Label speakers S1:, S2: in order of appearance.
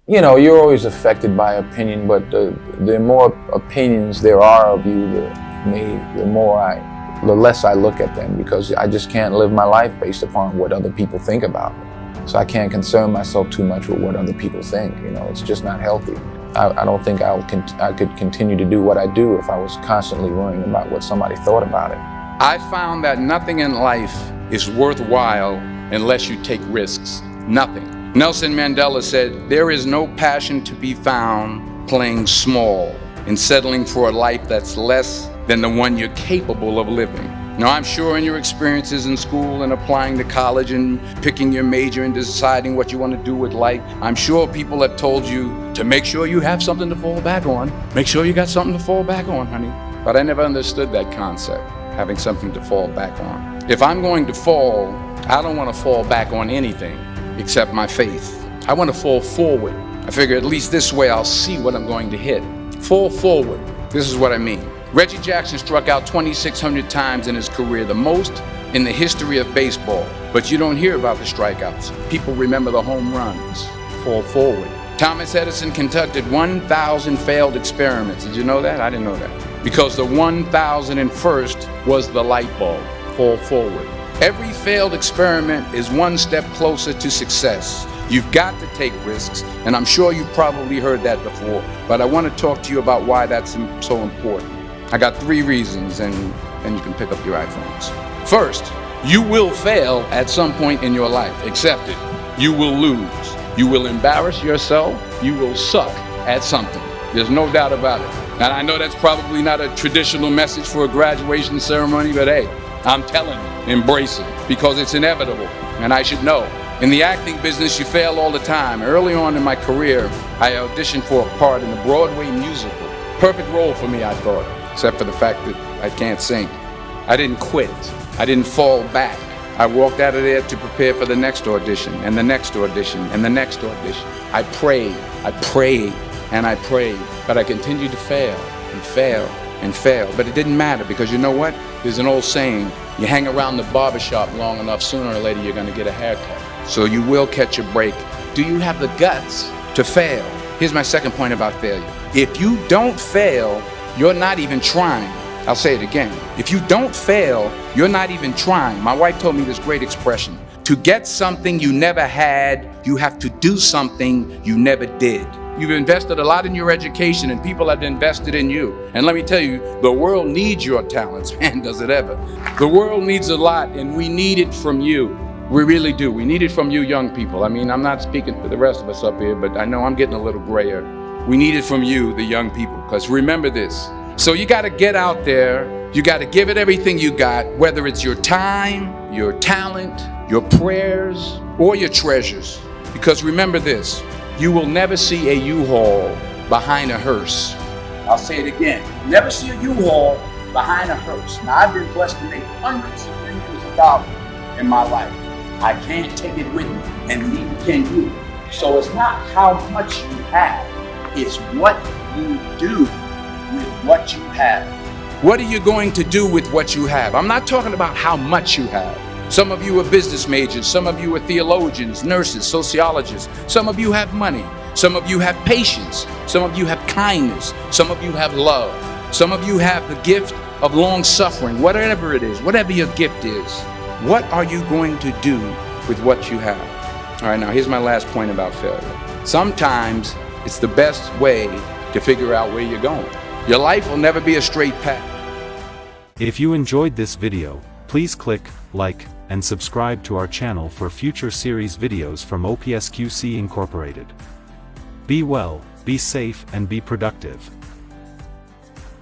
S1: you know, you're always affected by opinion, but the more opinions there are of you, the less I look at them, because I just can't live my life based upon what other people think about me. So I can't concern myself too much with what other people think. You know, it's just not healthy. I don't think I could continue to do what I do if I was constantly worrying about what somebody thought about it.
S2: I found that nothing in life is worthwhile unless you take risks. Nothing. Nelson Mandela said, "There is no passion to be found playing small and settling for a life that's less than the one you're capable of living." Now, I'm sure in your experiences in school and applying to college and picking your major and deciding what you want to do with life, I'm sure people have told you to make sure you have something to fall back on. Make sure you got something to fall back on, honey. But I never understood that concept, having something to fall back on. If I'm going to fall, I don't want to fall back on anything except my faith. I want to fall forward. I figure at least this way I'll see what I'm going to hit. Fall forward. This is what I mean. Reggie Jackson struck out 2,600 times in his career, the most in the history of baseball. But you don't hear about the strikeouts. People remember the home runs. Fall forward. Thomas Edison conducted 1,000 failed experiments. Did you know that? I didn't know that. Because the 1,001st was the light bulb. Fall forward. Every failed experiment is one step closer to success. You've got to take risks, and I'm sure you've probably heard that before, but I want to talk to you about why that's so important. I got 3 reasons, and you can pick up your iPhones. First, you will fail at some point in your life. Accept it. You will lose. You will embarrass yourself. You will suck at something. There's no doubt about it. And I know that's probably not a traditional message for a graduation ceremony, but hey, I'm telling you, embrace it, because it's inevitable, and I should know. In the acting business, you fail all the time. Early on in my career, I auditioned for a part in a Broadway musical. Perfect role for me, I thought, except for the fact that I can't sing. I didn't quit. I didn't fall back. I walked out of there to prepare for the next audition, and the next audition, and the next audition. I prayed, and I prayed, but I continued to fail, and fail, and fail. But it didn't matter, because you know what? There's an old saying, you hang around the barbershop long enough, sooner or later you're gonna get a haircut. So you will catch a break. Do you have the guts to fail? Here's my second point about failure. If you don't fail, you're not even trying. I'll say it again. If you don't fail, you're not even trying. My wife told me this great expression. To get something you never had, you have to do something you never did. You've invested a lot in your education, and people have invested in you. And let me tell you, the world needs your talents. Man, does it ever. The world needs a lot, and we need it from you. We really do. We need it from you young people. I mean, I'm not speaking for the rest of us up here, but I know I'm getting a little grayer. We need it from you, the young people, because remember this. So you got to get out there. You got to give it everything you got, whether it's your time, your talent, your prayers, or your treasures. Because remember this, you will never see a U-Haul behind a hearse. I'll say it again. You'll never see a U-Haul behind a hearse. Now, I've been blessed to make hundreds of millions of dollars in my life. I can't take it with me, and neither can you. So it's not how much you have, it's what you do with what you have. What are you going to do with what you have? I'm not talking about how much you have. Some of you are business majors, some of you are theologians, nurses, sociologists. Some of you have money, some of you have patience, some of you have kindness, some of you have love. Some of you have the gift of long suffering, whatever it is, whatever your gift is. What are you going to do with what you have? All right, now here's my last point about failure. Sometimes it's the best way to figure out where you're going. Your life will never be a straight path.
S3: If you enjoyed this video, please click like and subscribe to our channel for future series videos from OPSQC Incorporated. Be well, be safe, and be productive.